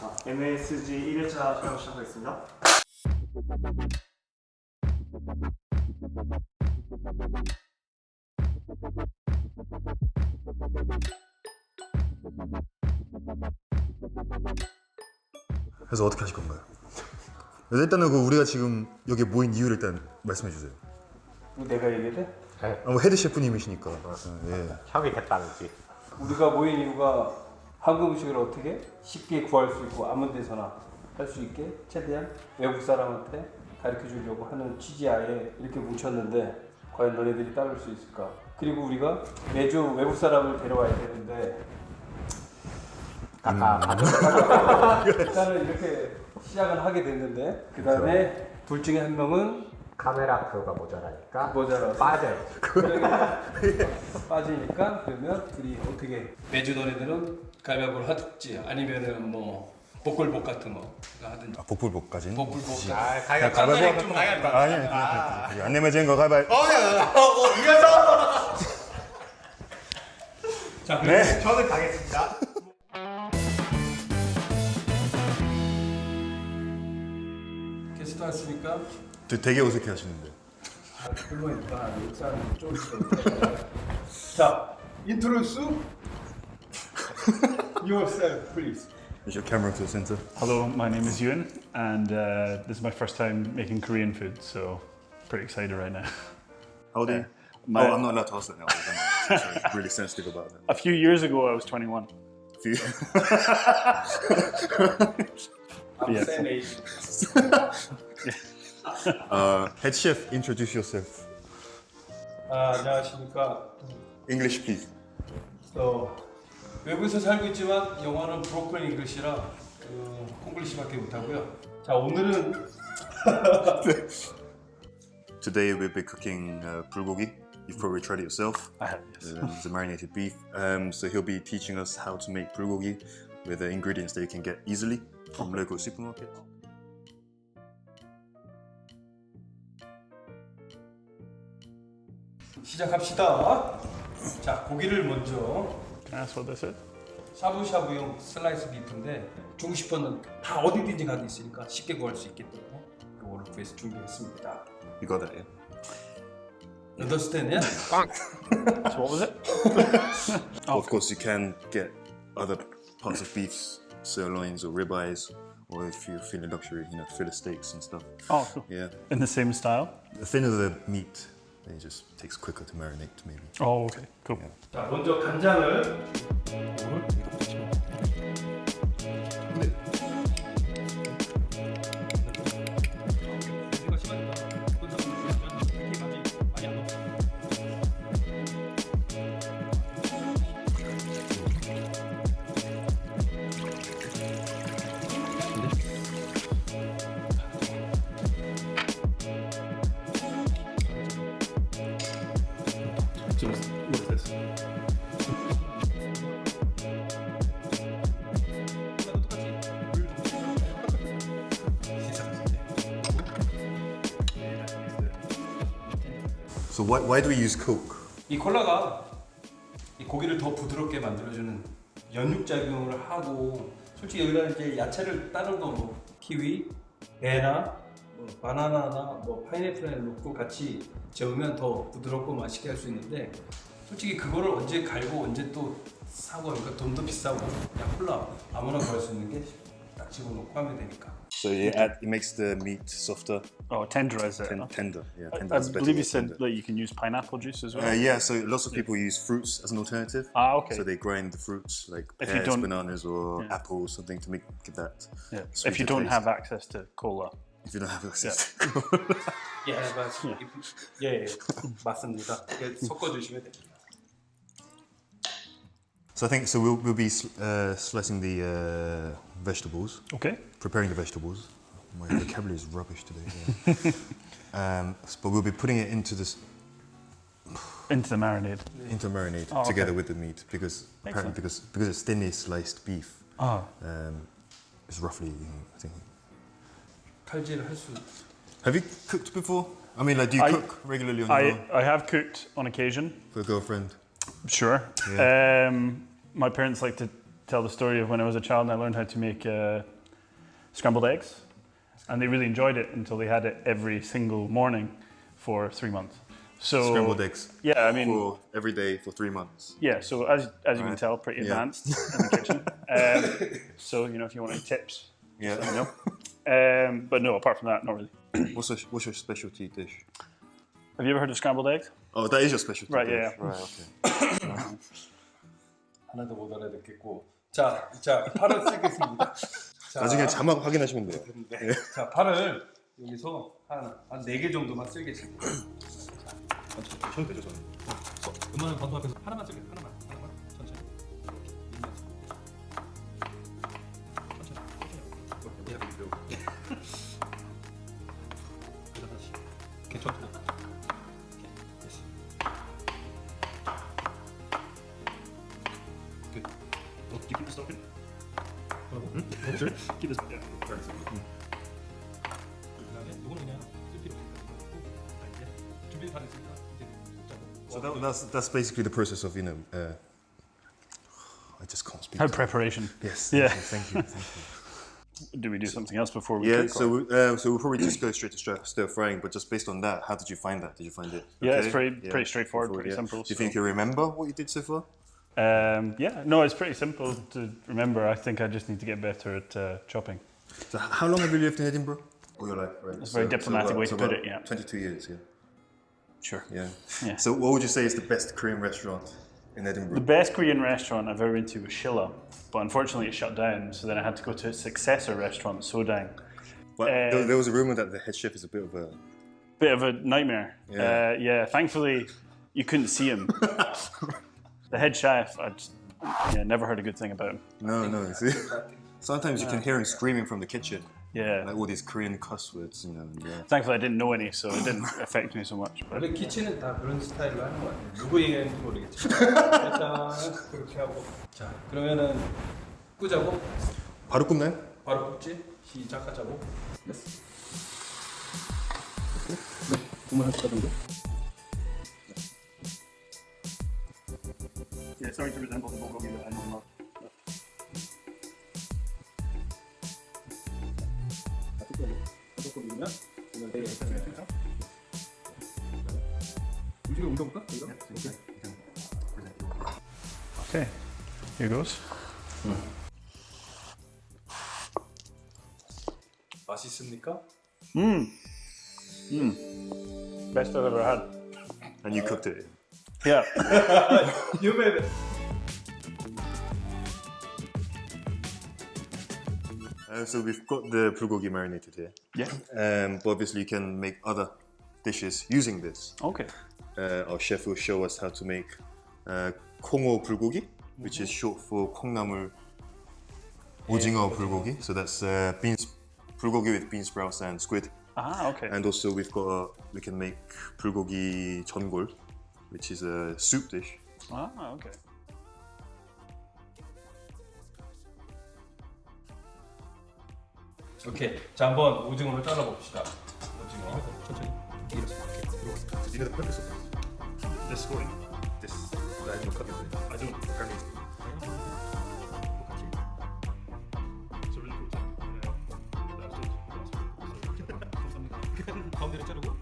자, M.S.G 1회차 촬영 시작하겠습니다. 그래서 어떻게 하실 건가요? 일단은 우리가 지금 여기 모인 이유를 일단 말씀해 주세요. 내가 얘기해? 네. 뭐 헤드 셰프님이시니까. 예. 형이 됐다는지. 우리가 모인 이유가 한국 음식을 어떻게 쉽게 구할 수 있고 아무 데서나 할 수 있게 최대한 외국 사람한테 가르쳐 주려고 하는 취지하에 이렇게 뭉쳤는데 과연 너네들이 따를 수 있을까? 그리고 우리가 매주 외국 사람을 데려와야 되는데 일단은 이렇게 시작을 하게 됐는데 그 다음에 둘 중에 한 명은 카메라 크루가 모자라니까 모자라서 빠져요. 빠지니까 그러면 둘이 어떻게 매주 너네들은 가위바위보를 하든지 아니면은 뭐 복불복 같은 거 하든지. 복불복까지는? 복불복. 가위바위보 좀 아니 안 내면 거 가위바위보. 이어서 자, 네. 저는 가겠습니다. 게스트 왔으니까 되게 어색해 하시는데. 그러니까 일단 좀 자, introduce yourself, please. Is your camera to the center? Hello, my name is Euan, and this is my first time making Korean food, so pretty excited right now. How old are you? My- I'm not allowed to ask that now. I'm really sensitive about that. A few years ago, I was 21. I'm Yeah. same age. Head chef, introduce yourself. 안녕하십니까. English, please. 외국에서 살고 있지만 영어는 브로큰 잉글리시라 콩글리시밖에 못하고요. 자, 오늘은 Today we'll be cooking bulgogi. You've probably tried it yourself. I have, yes. It's a marinated beef. So he'll be teaching us how to make bulgogi with the ingredients that you can get easily from local supermarkets. 시작합시다. 자, 고기를 먼저 Can I ask what this is? 샤브샤브용 슬라이스 비프인데 중식퍼는 다 어디든지 가도 있으니까 쉽게 구할 수 있기 때문에 이거를 구해서 준비했습니다. You got that, yeah? Understand? Yeah? So what was it? Of course, you can get other parts of beefs, sirloins or ribeyes, or if you're feeling luxury, fillet steaks and stuff. Oh, cool. Yeah. In the same style? The thinner the meat, it just takes quicker to marinate, maybe. Oh, okay, cool. 자, 먼저 간장을 What is this? So why do we use Coke? 이 콜라가 이 고기를 더 부드럽게 만들어주는 연육 작용을 하고 솔직히 여기다 이제 야채를 다른 거 뭐 키위, 배나 뭐 바나나나 뭐 파인애플을 넣고 같이 재우면 더 부드럽고 맛있게 할 수 있는데 솔직히 그거를 언제 갈고 언제 또 사고 하니까 돈도 비싸고 그냥 콜라 아무나 구할 수 있는 게 딱 집어넣고 하면 되니까. So it makes the meat softer, Oh, tenderize it. tender. Yeah, I tender is a better believe you word, said tender. that you can use pineapple juice as well. Yeah, so lots of people use fruits as an alternative. Ah, okay. So they grind the fruits like If you pears, don't- bananas, or apples, something to give that. Yeah. If sweeter you don't taste. have access to cola. If you don't have access. 예, 맞습니다. 예, 맞습니다. 섞어주시면 됩니다. So I think we'll be slicing the vegetables, Okay. preparing the vegetables. My vocabulary is rubbish today. Yeah. But we'll be putting it into this Into the marinade. marinade Oh, okay. together with the meat because apparently because it's thinly sliced beef. Ah. It's roughly I think. 칼질을 할 수. Have you cooked before? I mean, like, do you cook regularly on your own I have cooked on occasion. for a girlfriend? Sure. Yeah. My parents like to tell the story of when I was a child and I learned how to make scrambled eggs, and they really enjoyed it until they had it every single morning for 3 months. So Scrambled eggs. Yeah, I mean, for every day for 3 months. yeah. So as you can tell, pretty Yeah. advanced in the kitchen. So if you want any tips, Yeah. let me know. But no, apart from that, not really. What's your specialty dish? Have you ever heard of scrambled eggs? Oh, that is your specialty Right, dish. yeah. Right, okay. 하나도 못 알아듣겠고. 자, 팔을 쓰겠습니다. 자, 나중에 자막 확인하시면 돼요. 네. 자, 팔을 여기서 한 4개 정도만 쓸겠습니다. 손 되죠, 손. 음악은 번호 앞에서 하나만 쓸게요. 하나만. 천천히. 천천히. 이렇게 하고 있고요. 다시. 괜찮고. 됐어. Good. Do you keep this open? 뭐라고? Sure. Keep this. Yeah. 그다음에 이거는 그냥 쓸 필요 없으니까 이제 준비 다 됐으니까 이제 먹자고. So that's basically the process of, I just can't speak. How preparation? Yes. Yeah. Thank you. Do we do something else before we Yeah, cook? so we'll probably just go straight to stir frying, but just based on that, how did you find that? Did you find it? Yeah, it's okay? pretty straightforward, pretty simple. Do you think you remember what you did so far? Yeah, no, it's pretty simple to remember. I think I just need to get better at chopping. So how long have you lived in Edinburgh? All your life, right? That's a very diplomatic way to put it, yeah. 22 years, yeah. Sure. Yeah. Yeah. So what would you say is the best Korean restaurant in Edinburgh? The best Korean restaurant I've ever been to was Shilla, but unfortunately it shut down, so then I had to go to its successor restaurant, Sodang. But there was a rumor that the head chef is a bit of a... Bit of a nightmare. Yeah. Thankfully you couldn't see him. The head chef, never heard a good thing about him. No. See? Sometimes you can hear him screaming from the kitchen. Yeah. Like all these Korean cuss words, And, yeah. Thankfully I didn't know any, so it didn't affect me so much. But 원래 키친은 다 그런 스타일로 하는 거 같아요. 누구 얘기하는지 모르겠지만 일단 그렇게 하고. 자, 그러면은 끄자고. 바로 굽나요? 바로 굽지. 시작하자고. 네. 국물 한 숟갈 정도? Yeah, sorry to resemble the Bulgogi, but I know not. Okay, here goes. 맛있습니까? Best I've ever had. And you cooked it. Yeah. You made it. So we've got the bulgogi marinated here. Yeah. But obviously you can make other dishes using this. Okay. Our chef will show us how to make 콩어 불고기, which is short for 콩나물 오징어 불고기. So that's beans, bulgogi with bean sprouts and squid. Ah, okay. And also we can make 불고기 전골, which is a soup dish. Ah, okay. 오케이. 자, 한번 오징어를 잘라 봅시다. 오징어. 천천히. 이렇게. 니네도 cut this up. This going. This. I don't cut it. I don't. 가운데를 자르고.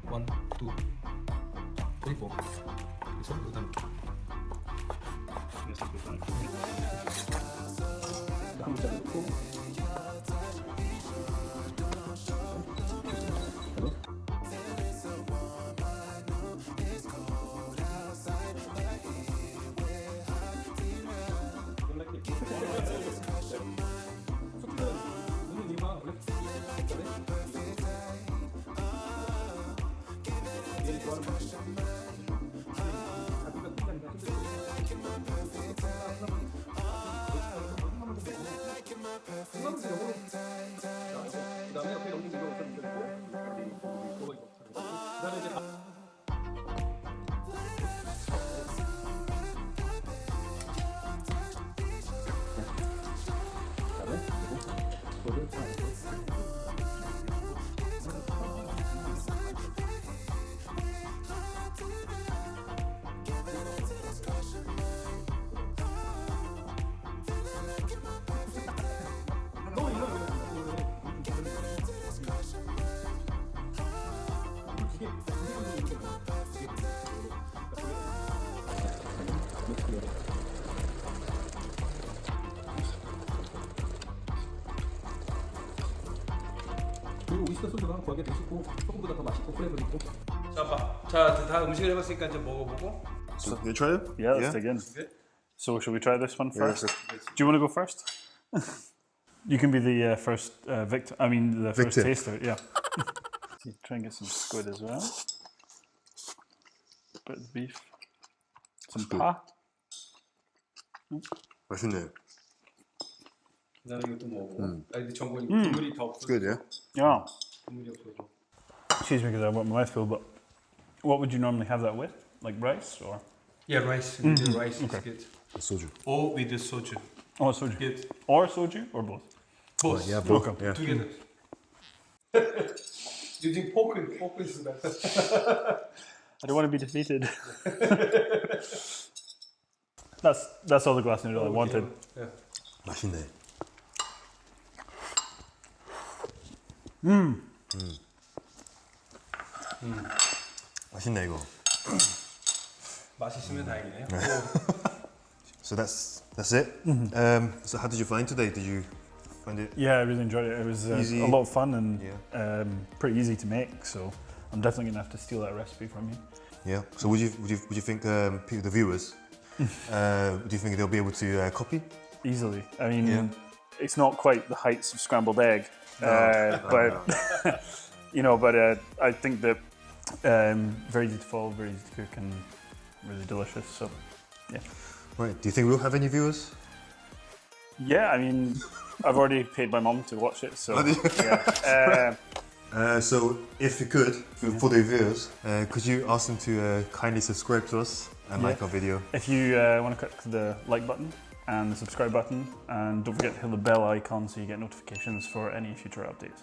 원, 투, 쓰리, 포. 그래서 그다음. 한번 자르고. 그리고 오이스터 소스가 거기에 더 씹고 소금보다 더 맛있고 플레이버 있고. 자, 음식을 해봤으니까 이제 먹어보고. So, you try it? Yeah, let's dig in. So, shall we try this one Yeah, first? Do you want to go first? You can be the first victim. I mean, the first Victim. taster. Yeah. Try and get some squid as well. Bit of beef. Some Squid. pa. 맛있네. 나는 이것도 먹어보고. 아, 근데 전골이 국물이 더 없어. Good, yeah? Yeah. 국물이 없어서. Excuse me because I want my mouth full, but what would you normally have that with? Like rice or? Yeah, rice. The rice is good. 소주. Or with the soju. Oh, soju. Good. Or soju or both? Both. Yeah, both. Okay. Yeah. Together. Using fork is better. I don't want to be defeated. That's all the glass noodle I wanted. Yeah. 맛있네. 맛있네 이거. 맛있으면 다행이네요. So that's it. So how did you find today? Did you find it? Yeah, I really enjoyed it. It was Easy. a lot of fun and Yeah. pretty easy to make. So I'm definitely gonna have to steal that recipe from you. Yeah. So would you think the viewers do you think they'll be able to copy? Easily. I mean, Yeah. it's not quite the heights of scrambled egg, but you know. But I think that very easy to follow, very easy to cook, and really delicious. So, yeah. Right. Do you think we'll have any viewers? Yeah, I mean, I've already paid my mum to watch it, so Oh, did you? yeah. So if you could, for the viewers, could you ask them to kindly subscribe to us and like our video? If you want to click the like button and the subscribe button, and don't forget to hit the bell icon so you get notifications for any future updates.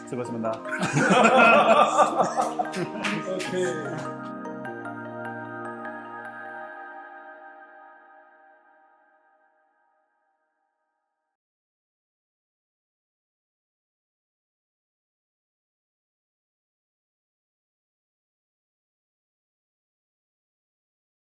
되었습니다. Okay.